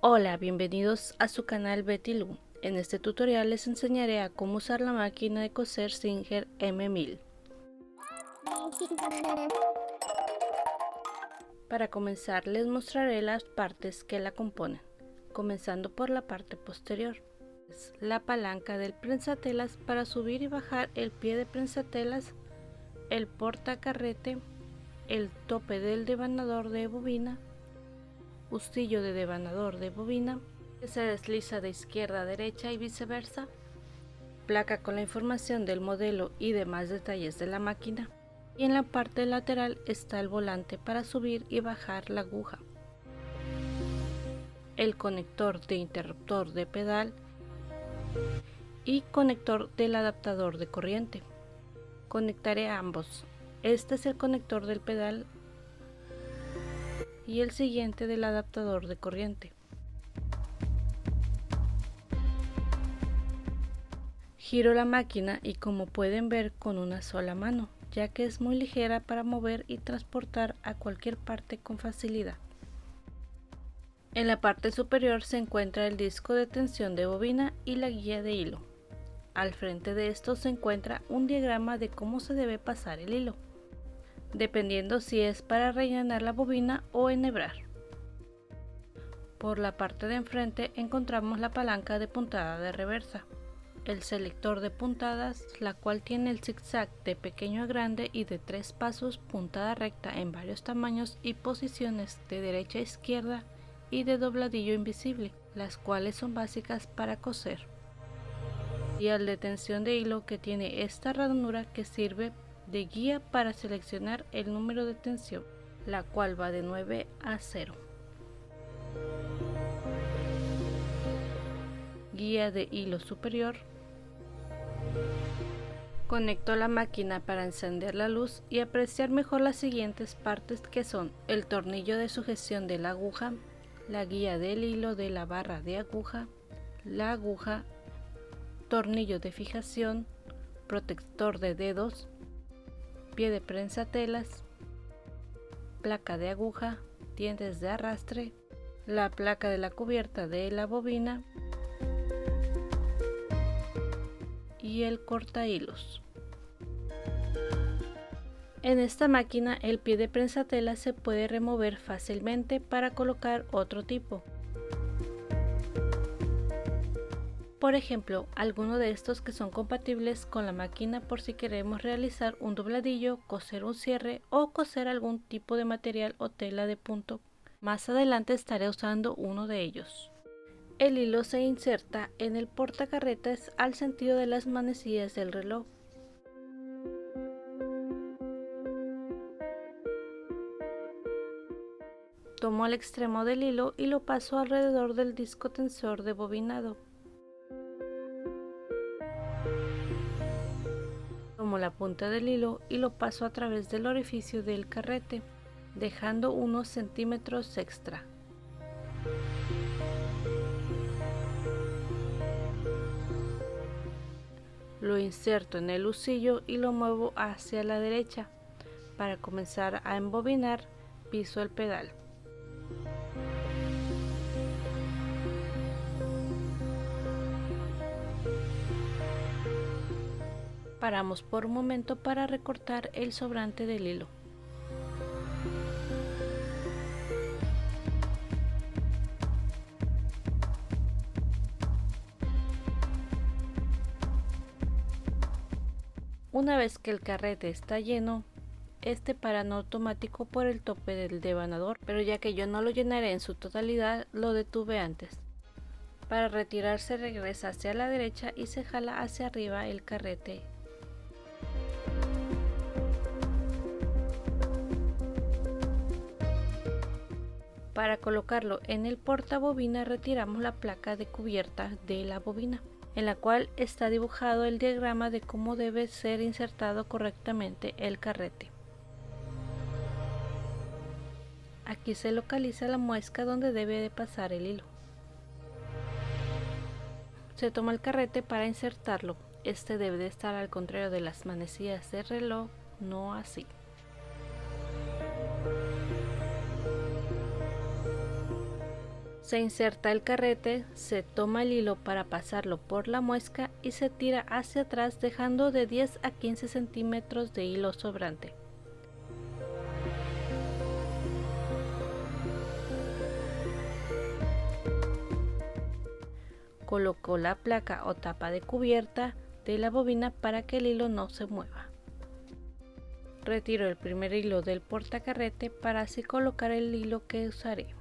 Hola, bienvenidos a su canal Betty Lu. En este tutorial les enseñaré a cómo usar la máquina de coser Singer M1000. Para comenzar les mostraré las partes que la componen, comenzando por la parte posterior. Es la palanca del prensatelas para subir y bajar el pie de prensatelas, el portacarrete, el tope del devanador de bobina, hustillo de devanador de bobina, que se desliza de izquierda a derecha y viceversa, placa con la información del modelo y demás detalles de la máquina, y en la parte lateral está el volante para subir y bajar la aguja, el conector de interruptor de pedal y conector del adaptador de corriente. Conectaré ambos. Este es el conector del pedal y el siguiente del adaptador de corriente. Giro la máquina y como pueden ver con una sola mano, ya que es muy ligera para mover y transportar a cualquier parte con facilidad. En la parte superior se encuentra el disco de tensión de bobina y la guía de hilo. Al frente de esto se encuentra un diagrama de cómo se debe pasar el hilo, dependiendo si es para rellenar la bobina o enhebrar. Por la parte de enfrente encontramos la palanca de puntada de reversa, el selector de puntadas, la cual tiene el zigzag de pequeño a grande y de 3 pasos, puntada recta en varios tamaños y posiciones de derecha a izquierda y de dobladillo invisible, las cuales son básicas para coser. Y el de tensión de hilo, que tiene esta ranura que sirve de guía para seleccionar el número de tensión, la cual va de 9 a 0. Guía de hilo superior. Conecto la máquina para encender la luz y apreciar mejor las siguientes partes, que son el tornillo de sujeción de la aguja, la guía del hilo de la barra de aguja, la aguja, tornillo de fijación, protector de dedos, pie de prensatelas, placa de aguja, dientes de arrastre, la placa de la cubierta de la bobina y el cortahilos. En esta máquina el pie de prensatela se puede remover fácilmente para colocar otro tipo. Por ejemplo, alguno de estos que son compatibles con la máquina por si queremos realizar un dobladillo, coser un cierre o coser algún tipo de material o tela de punto. Más adelante estaré usando uno de ellos. El hilo se inserta en el portacarretas al sentido de las manecillas del reloj. Tomo el extremo del hilo y lo paso alrededor del disco tensor de bobinado. Tomo la punta del hilo y lo paso a través del orificio del carrete, dejando unos centímetros extra. Lo inserto en el husillo y lo muevo hacia la derecha. Para comenzar a embobinar, piso el pedal. Paramos por un momento para recortar el sobrante del hilo. Una vez que el carrete está lleno, este para en automático por el tope del devanador, pero ya que yo no lo llenaré en su totalidad, lo detuve antes. Para retirarse regresa hacia la derecha y se jala hacia arriba el carrete. Para colocarlo en el portabobina retiramos la placa de cubierta de la bobina, en la cual está dibujado el diagrama de cómo debe ser insertado correctamente el carrete. Aquí se localiza la muesca donde debe de pasar el hilo. Se toma el carrete para insertarlo. Este debe de estar al contrario de las manecillas del reloj, no así. Se inserta el carrete, se toma el hilo para pasarlo por la muesca y se tira hacia atrás dejando de 10 a 15 centímetros de hilo sobrante. Coloco la placa o tapa de cubierta de la bobina para que el hilo no se mueva. Retiro el primer hilo del portacarrete para así colocar el hilo que usaré.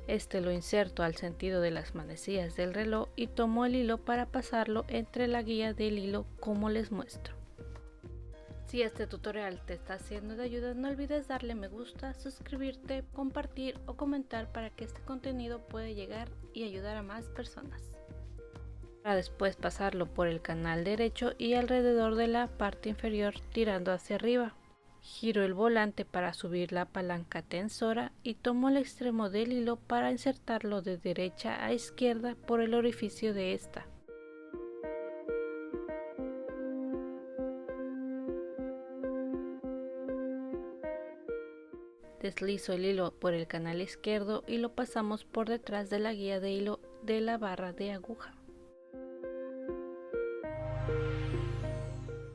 Este lo inserto al sentido de las manecillas del reloj y tomo el hilo para pasarlo entre la guía del hilo como les muestro. Si este tutorial te está siendo de ayuda, no olvides darle me gusta, suscribirte, compartir o comentar para que este contenido pueda llegar y ayudar a más personas. Para después pasarlo por el canal derecho y alrededor de la parte inferior tirando hacia arriba. Giro el volante para subir la palanca tensora y tomo el extremo del hilo para insertarlo de derecha a izquierda por el orificio de esta. Deslizo el hilo por el canal izquierdo y lo pasamos por detrás de la guía de hilo de la barra de aguja.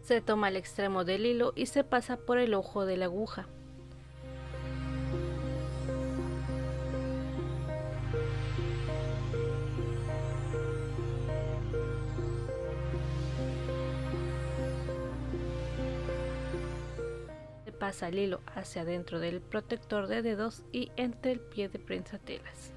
Se toma el extremo del hilo y se pasa por el ojo de la aguja. Se pasa el hilo hacia adentro del protector de dedos y entre el pie de prensatelas.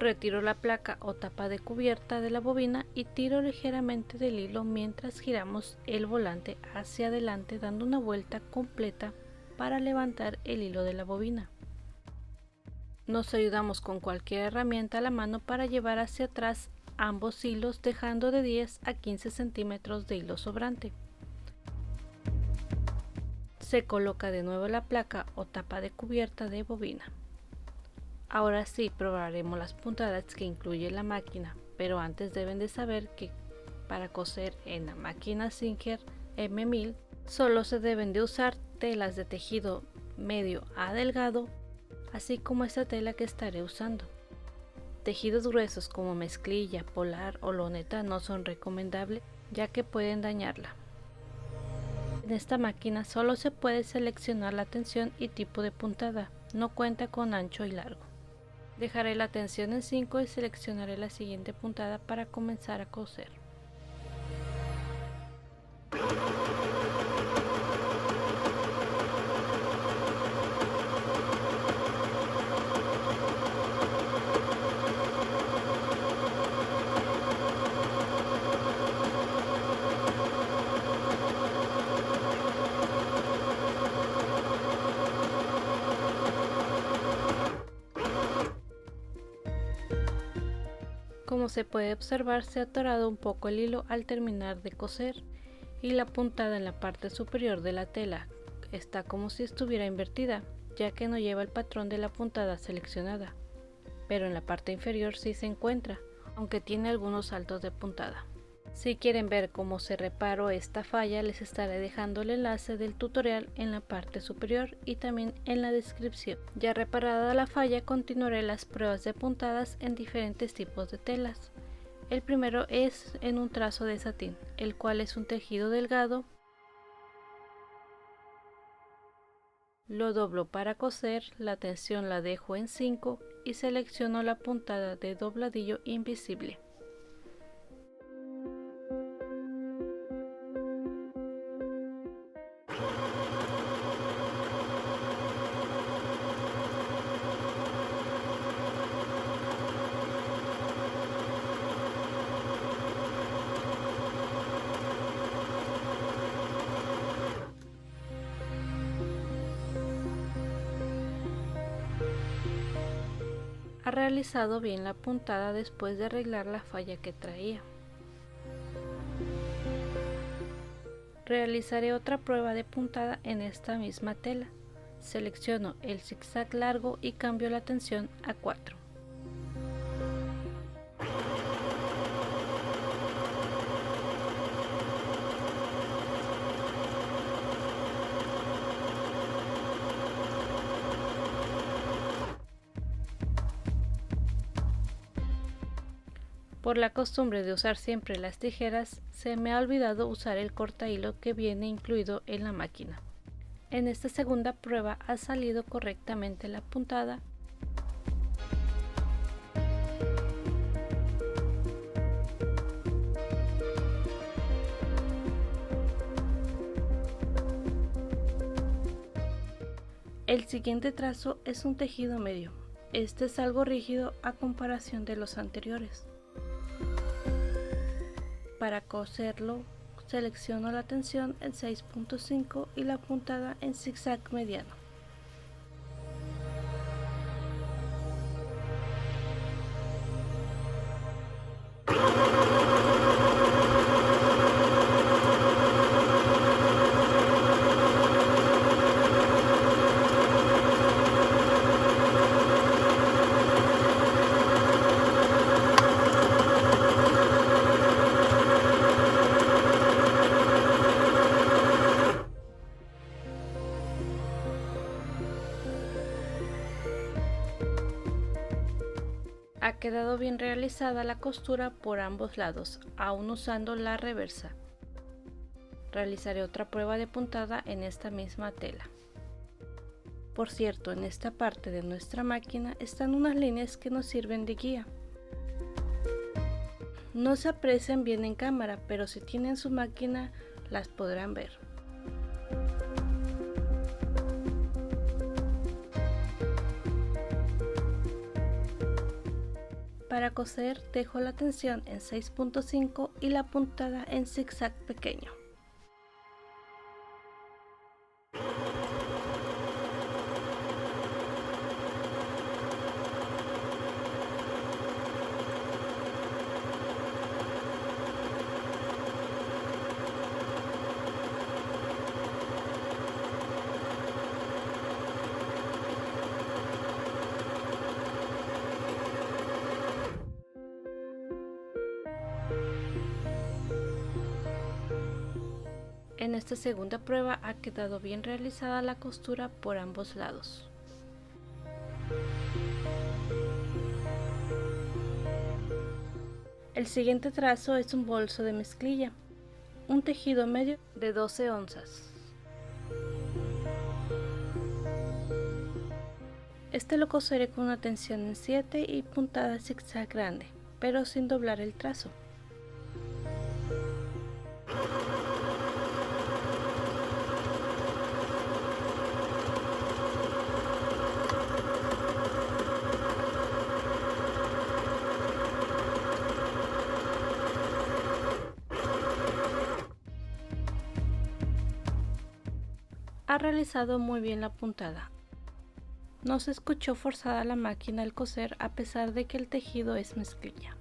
Retiro la placa o tapa de cubierta de la bobina y tiro ligeramente del hilo mientras giramos el volante hacia adelante dando una vuelta completa para levantar el hilo de la bobina. Nos ayudamos con cualquier herramienta a la mano para llevar hacia atrás ambos hilos dejando de 10 a 15 centímetros de hilo sobrante. Se coloca de nuevo la placa o tapa de cubierta de bobina. Ahora sí probaremos las puntadas que incluye la máquina, pero antes deben de saber que para coser en la máquina Singer M1000 solo se deben de usar telas de tejido medio a delgado, así como esta tela que estaré usando. Tejidos gruesos como mezclilla, polar o loneta no son recomendables ya que pueden dañarla. En esta máquina solo se puede seleccionar la tensión y tipo de puntada, no cuenta con ancho y largo. Dejaré la tensión en 5 y seleccionaré la siguiente puntada para comenzar a coser. Como se puede observar, se ha atorado un poco el hilo al terminar de coser y la puntada en la parte superior de la tela está como si estuviera invertida, ya que no lleva el patrón de la puntada seleccionada, pero en la parte inferior sí se encuentra, aunque tiene algunos saltos de puntada. Si quieren ver cómo se reparó esta falla, les estaré dejando el enlace del tutorial en la parte superior y también en la descripción. Ya reparada la falla, continuaré las pruebas de puntadas en diferentes tipos de telas. El primero es en un trazo de satín, el cual es un tejido delgado. Lo doblo para coser, la tensión la dejo en 5 y selecciono la puntada de dobladillo invisible. Ha realizado bien la puntada después de arreglar la falla que traía. Realizaré otra prueba de puntada en esta misma tela. Selecciono el zigzag largo y cambio la tensión a 4. Por la costumbre de usar siempre las tijeras, se me ha olvidado usar el cortahilo que viene incluido en la máquina. En esta segunda prueba ha salido correctamente la puntada. El siguiente trazo es un tejido medio. Este es algo rígido a comparación de los anteriores. Para coserlo, selecciono la tensión en 6.5 y la puntada en zigzag mediano. Ha quedado bien realizada la costura por ambos lados, aún usando la reversa. Realizaré otra prueba de puntada en esta misma tela. Por cierto, en esta parte de nuestra máquina están unas líneas que nos sirven de guía. No se aprecian bien en cámara, pero si tienen su máquina las podrán ver. Para coser dejo la tensión en 6.5 y la puntada en zigzag pequeño. En esta segunda prueba ha quedado bien realizada la costura por ambos lados. El siguiente trazo es un bolso de mezclilla, un tejido medio de 12 onzas. Este lo coseré con una tensión en 7 y puntada zigzag grande, pero sin doblar el trazo. Ha realizado muy bien la puntada. No se escuchó forzada la máquina al coser a pesar de que el tejido es mezclilla.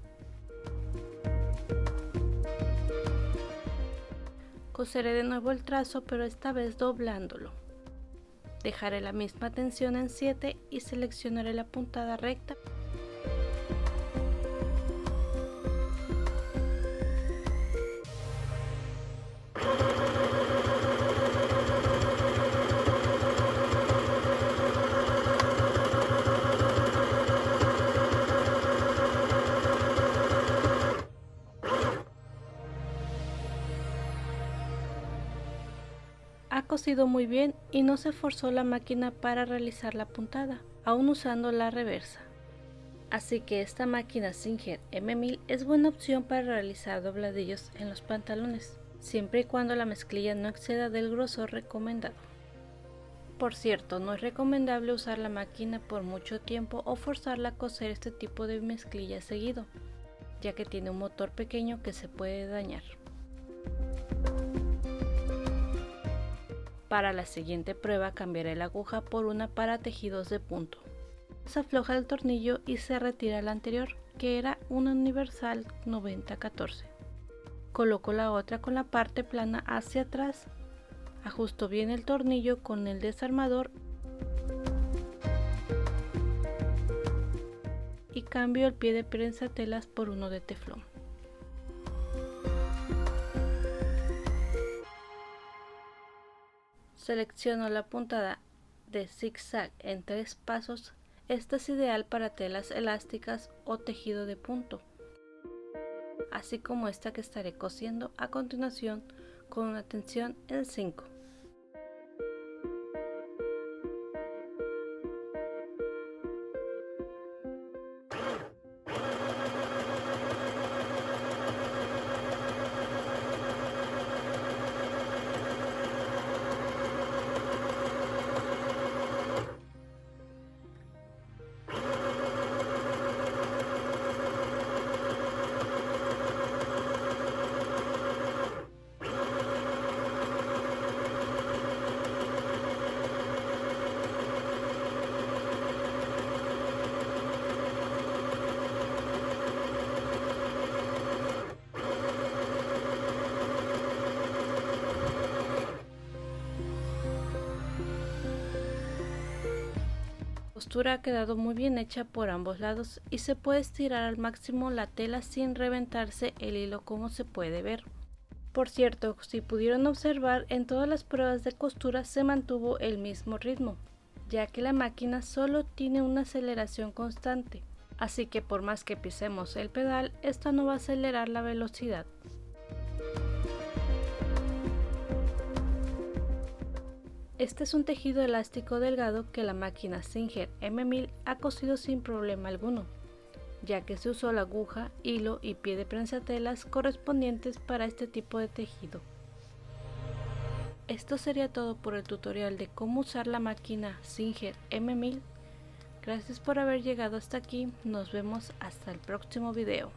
Coseré de nuevo el trazo, pero esta vez doblándolo. Dejaré la misma tensión en 7 y seleccionaré la puntada recta. Ha cosido muy bien y no se forzó la máquina para realizar la puntada, aún usando la reversa. Así que esta máquina Singer M1000 es buena opción para realizar dobladillos en los pantalones, siempre y cuando la mezclilla no exceda del grosor recomendado. Por cierto, no es recomendable usar la máquina por mucho tiempo o forzarla a coser este tipo de mezclilla seguido, ya que tiene un motor pequeño que se puede dañar. Para la siguiente prueba cambiaré la aguja por una para tejidos de punto. Se afloja el tornillo y se retira la anterior, que era una universal 90-14. Coloco la otra con la parte plana hacia atrás, ajusto bien el tornillo con el desarmador y cambio el pie de prensatelas por uno de teflón. Selecciono la puntada de zigzag en 3 pasos. Esta es ideal para telas elásticas o tejido de punto. así como esta que estaré cosiendo a continuación con una tensión en 5. La costura ha quedado muy bien hecha por ambos lados y se puede estirar al máximo la tela sin reventarse el hilo, como se puede ver. Por cierto, si pudieron observar, en todas las pruebas de costura se mantuvo el mismo ritmo, ya que la máquina solo tiene una aceleración constante, así que por más que pisemos el pedal, esto no va a acelerar la velocidad. Este es un tejido elástico delgado que la máquina Singer M1000 ha cosido sin problema alguno, ya que se usó la aguja, hilo y pie de prensatelas correspondientes para este tipo de tejido. Esto sería todo por el tutorial de cómo usar la máquina Singer M1000. Gracias por haber llegado hasta aquí, nos vemos hasta el próximo video.